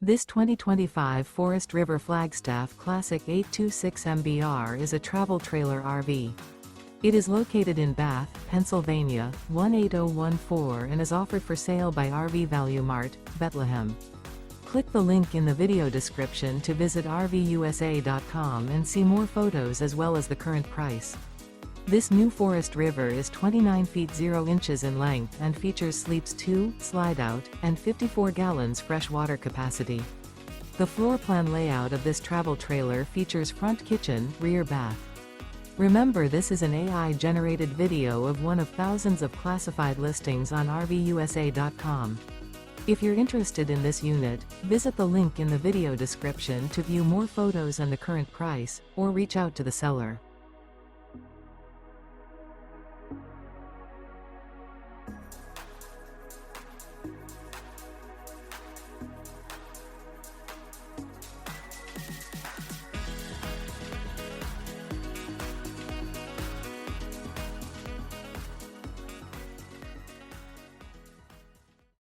This 2025 Forest River Flagstaff Classic 826 MBR is a travel trailer RV. It is located in Bath, Pennsylvania, 18014 and is offered for sale by RV Value Mart, Behtlehem. Click the link in the video description to visit RVUSA.com and see more photos as well as the current price. This new Forest River is 29 feet 0 inches in length and features sleeps 2, Slideout, and 54 gallons fresh water capacity. The floor plan layout of this travel trailer features front kitchen, rear bath. Remember, this is an AI-generated video of one of thousands of classified listings on RVUSA.com. If you're interested in this unit, visit the link in the video description to view more photos and the current price, or reach out to the seller.